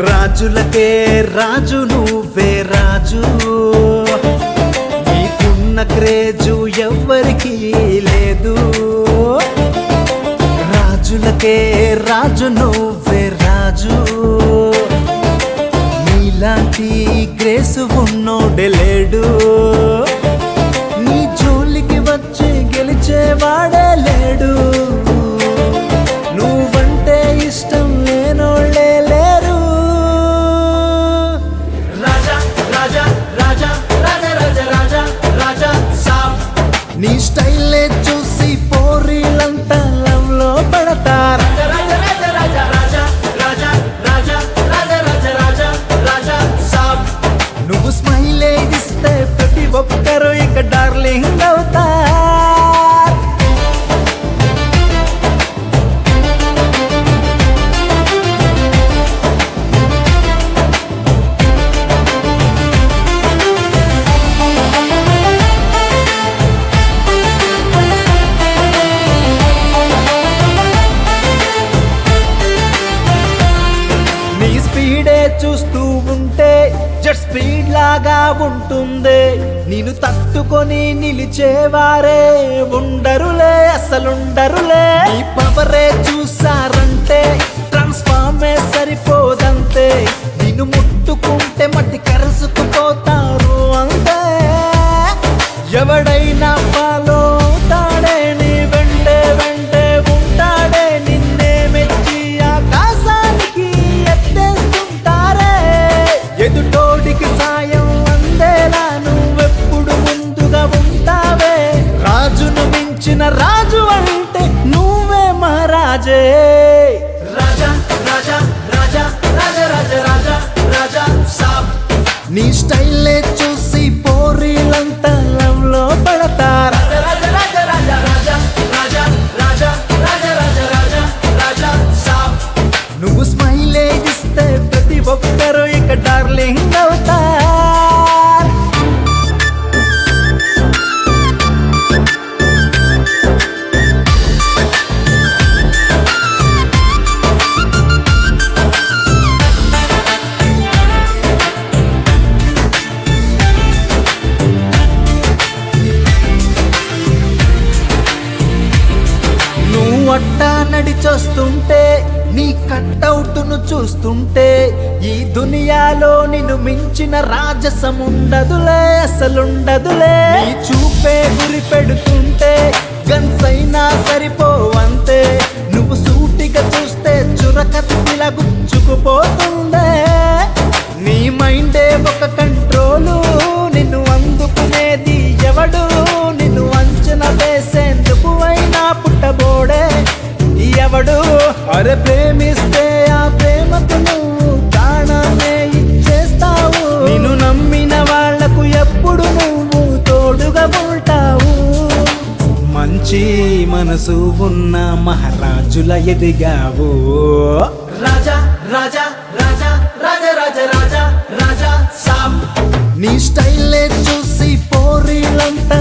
రాజులకే రాజు నువ్వే రాజు, నీకున్న క్రేజు ఎవ్వరికీ లేదు. రాజులకే రాజు నువ్వే రాజు, నీలాంటి గ్రేసు ఉన్నోడే లేడు. నీ జోలికి వచ్చి గెలిచేవాడే లేడు. నువ్వంటే ఇష్టం లేనోళ్ళే లేరు. నీ స్టైలే చూసి పోరీలంతా లవ్ లో పడతారు. నువ్వు స్మైలే ఇస్తే ప్రతి ఒక్కరు ఇక డార్లింగ్ అవుతారు. స్పీడే చూస్తూ ఉంటే జెట్ స్పీడ్ లాగా ఉంటుంది. నేను తట్టుకొని నిలిచేవారే ఉండరులే, అసలుండరులే. నీ పవరే చూసారంటే ట్రాన్స్ఫార్మే సరిపోదంతే. నిన్ను ముట్టుకుంటే మట్టి కరుసుకుపోతారు అంతే. ఎవడైనా ఫాలో అవుతాడే, నీ వెంటే వెంటే ఉంటాడే. నిన్నే మెచ్చి ఆకాశానికి ఎత్తేస్తుంటారే. ఎదుటోడికి సాయం అందేలా నువ్వెప్పుడు ముందుగా ఉంటావే. రాజును మించిన రాజు అంటే నువ్వే మహారాజే. రాజా రాజా రాజా రాజా రాజా రాజా రాజా సాబ్. నీ స్టైలే చూసి పోరీలంతా లవ్ లో పడతారు. నువ్వు స్మైలే ఇస్తే ప్రతి ఒక్కరు ఇక డార్లింగ్ అవుతారు. అట్టా నడిచొస్తుంటే నీ కట్అవుట్ను చూస్తుంటే ఈ దునియాలో నిన్ను మించిన రాజసం ఉండదులే, అసలుండదులే. నీ చూపే గురి పెడుతుంటే గన్స్ అయినా సరిపోవంతే. నువ్వు సూటిగా చూస్తే చురకత్తిలా గుచ్చుకుపోతుందే. నీ మైండే ఒక కంట్రోలు, నిన్ను అందుకునేది ఎవడు? నిన్ను అంచనా వేసేందుకు అయినా పుట్టబోడే ఎవడు? అరే ప్రేమిస్తే ఆ ప్రేమకు నువ్వు ప్రాణాన్నే ఇచ్చేస్తావు. నిన్ను నమ్మిన వాళ్లకు ఎప్పుడు నువ్వు తోడుగా ఉంటావు. మంచి మనసు ఉన్న మహారాజుల ఎదిగావు. రాజా రాజా రాజా రాజా రాజా రాజా రాజా సాబ్. నీ స్టైలే చూసి పోరీలంతా